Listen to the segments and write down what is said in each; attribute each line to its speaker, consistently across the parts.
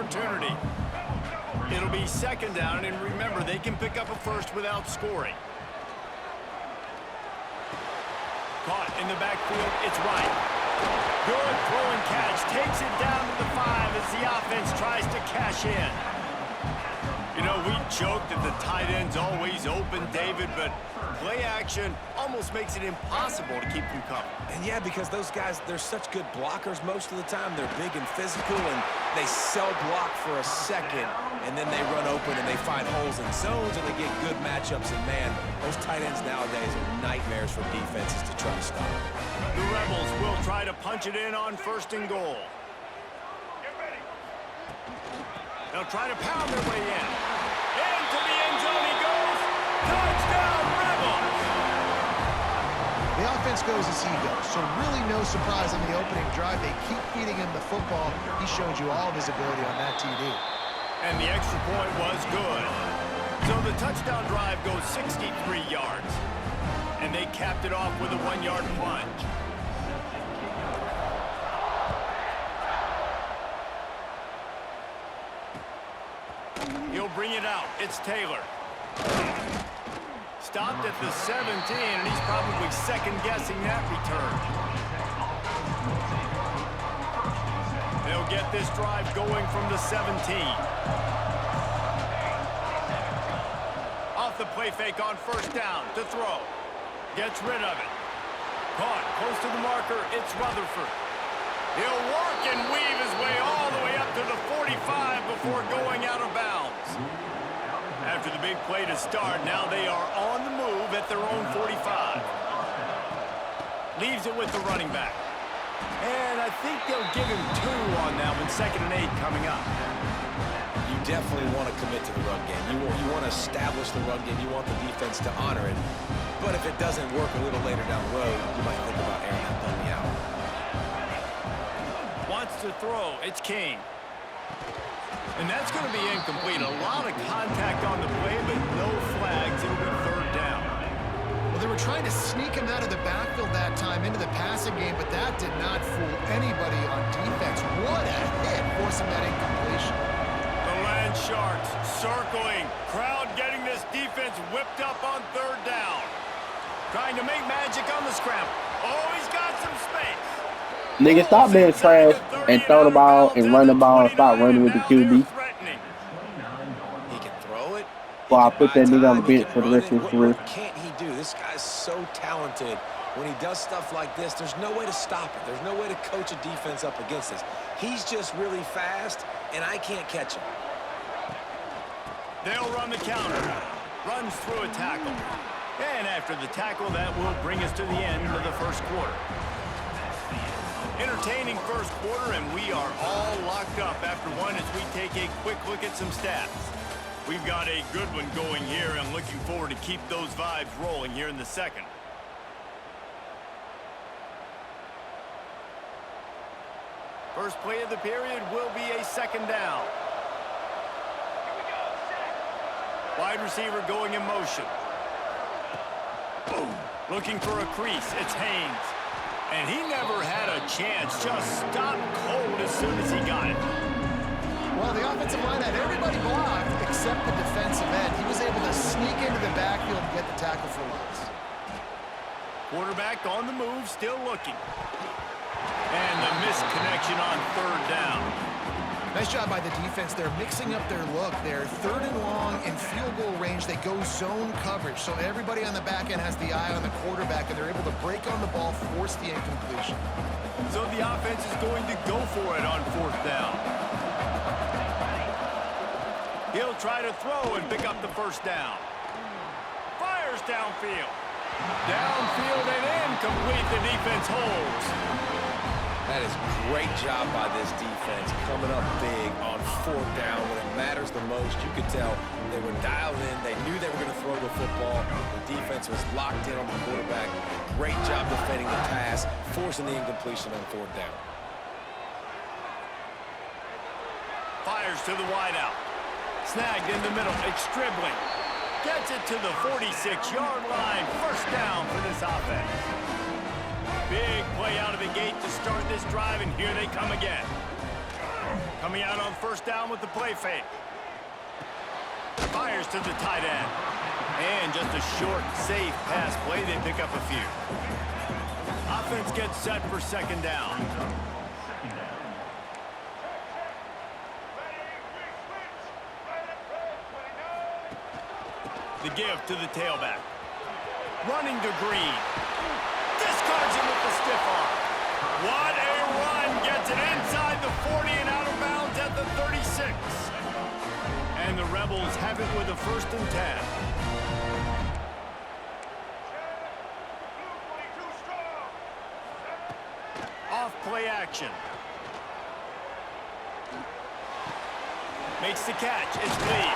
Speaker 1: opportunity. It'll be second down, and remember, they can pick up a first without scoring. Caught in the backfield, it's right. Good throw and catch, takes it down to the 5 as the offense tries to cash in. You know, we joke that the tight end's always open, David, but play action almost makes it impossible to keep them covered.
Speaker 2: And yeah, because those guys, they're such good blockers most of the time. They're big and physical, and they cell block for a second, and then they run open and they find holes in zones, and they get good matchups. And man, those tight ends nowadays are nightmares for defenses to try to stop.
Speaker 1: The Rebels will try to punch it in on 1st and goal. They'll try to pound their way in. Into the end zone he goes. Touchdown, Rebels!
Speaker 3: The offense goes as he goes, so really no surprise on the opening drive. They keep feeding him the football. He showed you all of his ability on that TD.
Speaker 1: And the extra point was good. So the touchdown drive goes 63 yards. And they capped it off with a 1-yard plunge. He'll bring it out. It's Taylor. Stopped at the 17, and he's probably second-guessing that return. They'll get this drive going from the 17. Off the play fake on 1st down to throw. Gets rid of it. Caught close to the marker. It's Rutherford. He'll work and weave his way all the way up to the 45 before going out of bounds. After the big play to start, now they are on the move at their own 45. Leaves it with the running back. And I think they'll give him 2 on that one, 2nd and 8 coming up.
Speaker 2: You definitely want to commit to the run game. You want to establish the run game. You want the defense to honor it. But if it doesn't work a little later down the road, you might think about airing that dummy out.
Speaker 1: Wants to throw. It's King. And that's going to be incomplete. A lot of contact on the play, but no flags. It'll be 3rd down.
Speaker 3: Well, they were trying to sneak him out of the backfield that time into the passing game, but that did not fool anybody on defense. What a hit, forcing that incompletion.
Speaker 1: The Land Sharks circling. Crowd getting this defense whipped up on 3rd down. Trying to make magic on the scramble. Oh, he's got some space.
Speaker 4: Nigga, stop being trash and throw the ball and run the ball and stop running with the QB.
Speaker 2: He can throw it.
Speaker 4: Well, I put that nigga on the bench for the rest of his career.
Speaker 2: What can't he do? This guy's so talented. When he does stuff like this, there's no way to stop it. There's no way to coach a defense up against this. He's just really fast, and I can't catch him.
Speaker 1: They'll run the counter. Runs through a tackle. And after the tackle, that will bring us to the end of the 1st quarter. Entertaining 1st quarter, and we are all locked up after one as we take a quick look at some stats. We've got a good one going here, and looking forward to keep those vibes rolling here in the 2nd. First play of the period will be a 2nd down. Wide receiver going in motion. Boom. Looking for a crease. It's Haynes. And he never had a chance. Just stopped cold as soon as he got it.
Speaker 3: Well, the offensive line had everybody blocked except the defensive end. He was able to sneak into the backfield and get the tackle for once.
Speaker 1: Quarterback on the move, still looking. And the missed connection on 3rd down.
Speaker 3: Nice job by the defense. They're mixing up their look. They're 3rd and long in field goal range. They go zone coverage. So everybody on the back end has the eye on the quarterback, and they're able to break on the ball, force the incompletion.
Speaker 1: So the offense is going to go for it on 4th down. He'll try to throw and pick up the 1st down. Fires downfield. Downfield and incomplete. The defense holds.
Speaker 2: That is a great job by this defense, coming up big on 4th down when it matters the most. You could tell they were dialed in. They knew they were going to throw the football. The defense was locked in on the quarterback. Great job defending the pass, forcing the incompletion on 4th down.
Speaker 1: Fires to the wideout. Snagged in the middle. It's Stribling. Gets it to the 46-yard line. 1st down for this offense. Big play out of the gate to start this drive, and here they come again. Coming out on first down with the play fake. Fires to the tight end. And just a short, safe pass play. They pick up a few. Offense gets set for second down. The give to the tailback. Running to Green. Discards him with the stiff arm. What a run. Gets it inside the 40 and out of bounds at the 36. And the Rebels have it with a 1st and 10. Off play action. Makes the catch. It's Lee.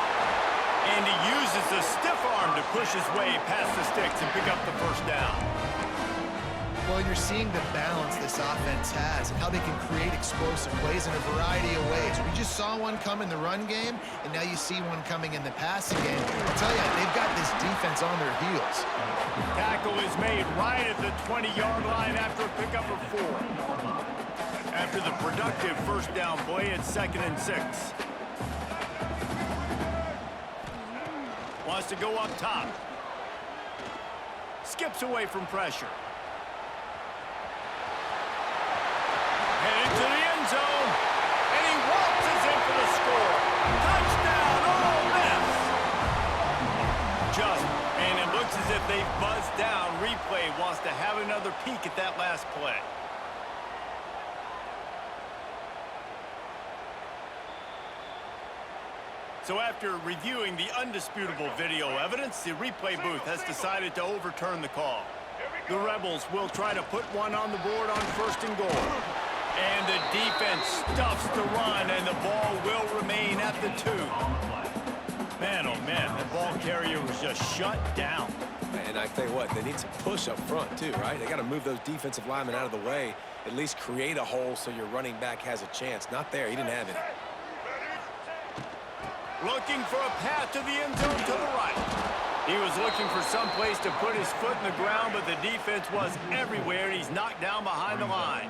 Speaker 1: And he uses the stiff arm to push his way past the sticks and pick up the 1st down.
Speaker 3: Well, you're seeing the balance this offense has and how they can create explosive plays in a variety of ways. We just saw one come in the run game, and now you see one coming in the passing game. I'll tell you, they've got this defense on their heels.
Speaker 1: Tackle is made right at the 20-yard line after a pickup of 4. After the productive 1st down play, it's 2nd and 6. Wants to go up top. Skips away from pressure. Headed to the end zone. And he waltzes in for the score. Touchdown, Ole Miss. And it looks as if they've buzzed down. Replay wants to have another peek at that last play. So after reviewing the undisputable video evidence, the replay booth has decided to overturn the call. The Rebels will try to put one on the board on 1st and goal. And the defense stuffs the run, and the ball will remain at the 2. Man, oh man, the ball carrier was just shut down.
Speaker 2: And I tell you what, they need some push up front too, right? They got to move those defensive linemen out of the way, at least create a hole so your running back has a chance. Not there, he didn't have any.
Speaker 1: Looking for a path to the end zone to the right. He was looking for some place to put his foot in the ground, but the defense was everywhere, and he's knocked down behind the line.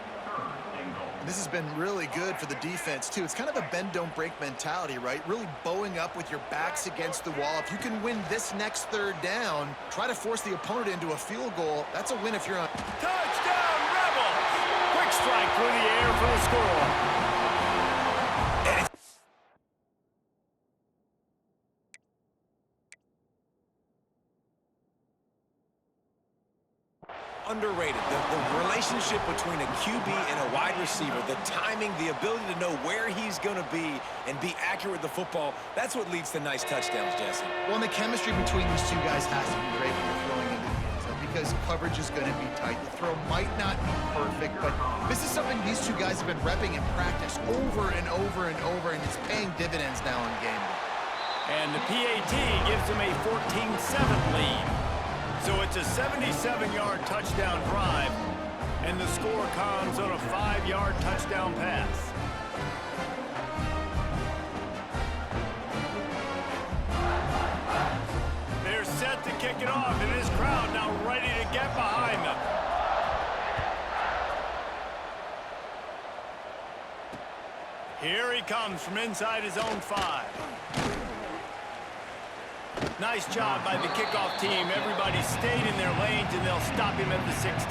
Speaker 3: This has been really good for the defense, too. It's kind of a bend-don't-break mentality, right? Really bowing up with your backs against the wall. If you can win this next 3rd down, try to force the opponent into a field goal. That's a win if you're on.
Speaker 1: Touchdown, Rebels! Quick strike through the air for the score.
Speaker 2: Underrated. The relationship between a QB and a wide receiver, the timing, the ability to know where he's going to be and be accurate with the football, that's what leads to nice touchdowns, Jesse.
Speaker 3: Well, and the chemistry between these 2 guys has to be great when you're throwing into the end zone because coverage is going to be tight. The throw might not be perfect, but this is something these 2 guys have been repping in practice over and over and over, and it's paying dividends now in game day.
Speaker 1: And the PAT gives them a 14-7 lead. So it's a 77-yard touchdown drive, and the score comes on a 5-yard touchdown pass. They're set to kick it off, and this crowd now ready to get behind them. Here he comes from inside his own 5. Nice job by the kickoff team. Everybody stayed in their lanes, and they'll stop him at the 16.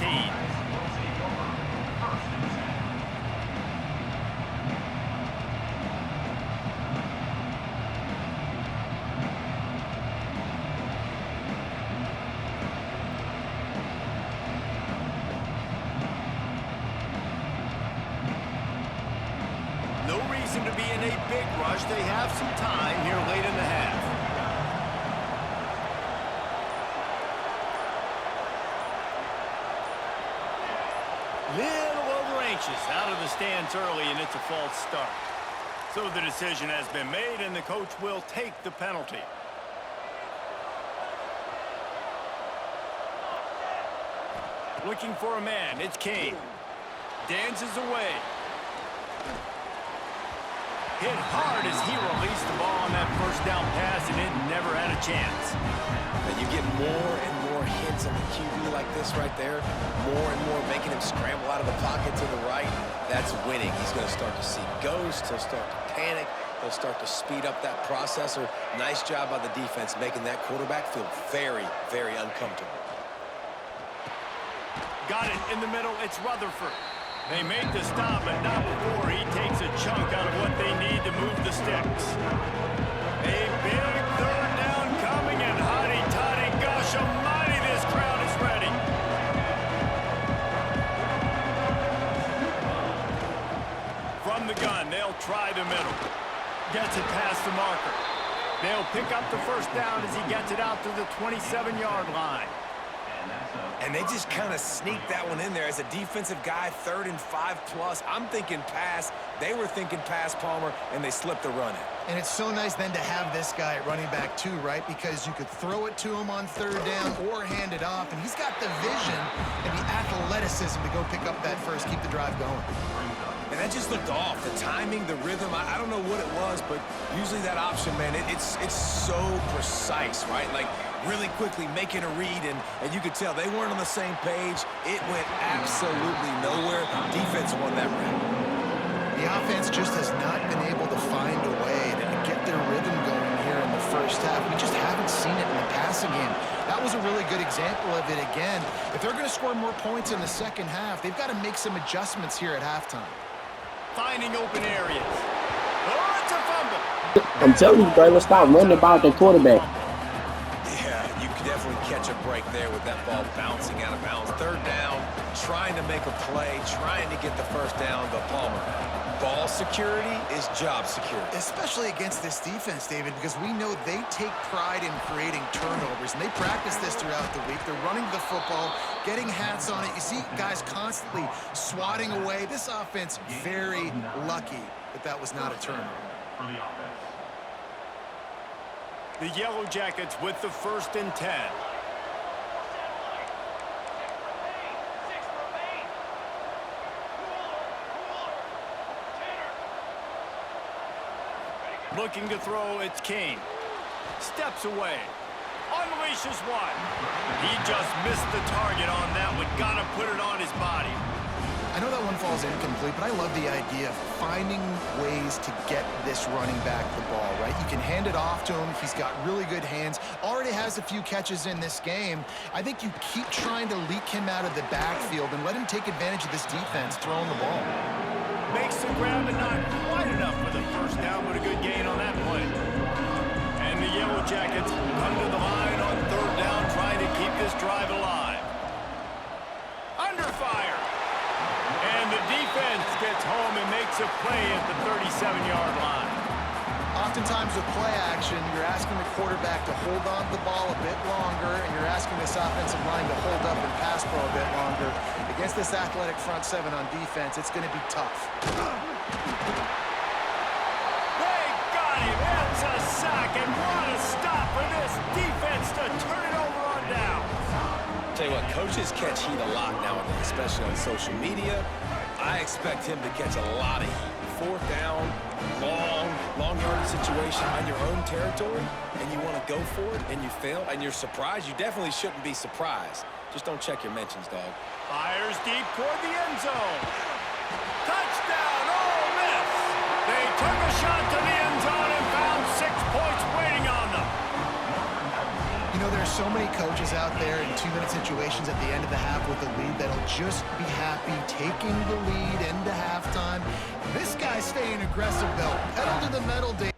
Speaker 1: No reason to be in a big rush. They have some time here late in the half. Little over anxious, out of the stands early, and it's a false start. So the decision has been made, and the coach will take the penalty. Looking for a man, it's Kane. Dances away. Hit hard as he released the ball on that 1st down pass, and it never had a chance.
Speaker 2: And you get more and more hits on the QB like this right there, more and more making him scramble out of the pocket to the right. that's winning. He's going to start to see ghosts. He'll start to panic. He'll start to speed up that processor. Nice job by the defense making that quarterback feel very, very uncomfortable.
Speaker 1: Got it in the middle. It's Rutherford. They make the stop, but not before he takes a chunk out of what they need to move the sticks. A big third down coming, and hotty-toddy, gosh almighty, this crowd is ready. From the gun, they'll try the middle. Gets it past the marker. They'll pick up the first down as he gets it out to the 27-yard line.
Speaker 2: And they just kind of sneaked that one in there as a defensive guy, 3rd and 5+. I'm thinking pass. They were thinking pass, Palmer, and they slipped the run in.
Speaker 3: And it's so nice then to have this guy at running back too, right? Because you could throw it to him on 3rd down or hand it off, and he's got the vision and the athleticism to go pick up that first, keep the drive going.
Speaker 2: And that just looked off. The timing, the rhythm, I don't know what it was, but usually that option, man, it's so precise, right? Like, really quickly making a read, and you could tell they weren't on the same page. It went absolutely nowhere. Defense won that round.
Speaker 3: The offense just has not been able to find a way to get their rhythm going here in the first half. We just haven't seen it in the passing game. That was a really good example of it again. If they're going to score more points in the second half, they've got to make some adjustments here at halftime.
Speaker 1: Finding open areas. Oh, it's a fumble.
Speaker 4: I'm telling you, bro, let's stop running about the quarterback.
Speaker 2: Yeah, you could definitely catch a break there with that ball bouncing out of bounds. 3rd down, trying to make a play, trying to get the first down, but Palmer, ball security is job security.
Speaker 3: Especially against this defense, David, because we know they take pride in creating turnovers, and they practice this throughout the week. They're running the football, getting hats on it. You see guys constantly swatting away. This offense, very lucky that that was not a turnover.
Speaker 1: The Yellow Jackets with the 1st and 10. Looking to throw, it's Kane. Steps away. Unleashes one. He just missed the target on that one. Gotta put it on his body.
Speaker 3: I know that one falls incomplete, but I love the idea of finding ways to get this running back the ball, right? You can hand it off to him. He's got really good hands. Already has a few catches in this game. I think you keep trying to leak him out of the backfield and let him take advantage of this defense throwing the ball.
Speaker 1: Makes the grab and not quite enough for the first down, but a good gain on that play. And the Yellow Jackets come to the line on 3rd down, trying to keep this drive alive. Under fire. And the defense gets home and makes a play at the 37-yard line.
Speaker 3: Oftentimes with play action, you're asking the quarterback to hold on to the ball a bit longer, and you're asking this offensive line to hold up and pass pro a bit longer. Against this athletic front 7 on defense, it's going to be tough.
Speaker 1: They got him. That's a sack, and what a stop for this defense to turn it over on down.
Speaker 2: Tell you what, coaches catch heat a lot nowadays, especially on social media. I expect him to catch a lot of heat. 4th down, long yardage situation on your own territory, and you want to go for it, and you fail, and you're surprised. You definitely shouldn't be surprised. Just don't check your mentions, dog.
Speaker 1: Fires deep toward the end zone. Touchdown, Ole Miss. They took a shot to the end zone and found 6 points waiting on them.
Speaker 3: You know, there's so many coaches out there in 2-minute situations at the end of the half with the lead that'll just be happy taking the lead into halftime. This guy's staying aggressive, though. Pedal to the metal, Dave.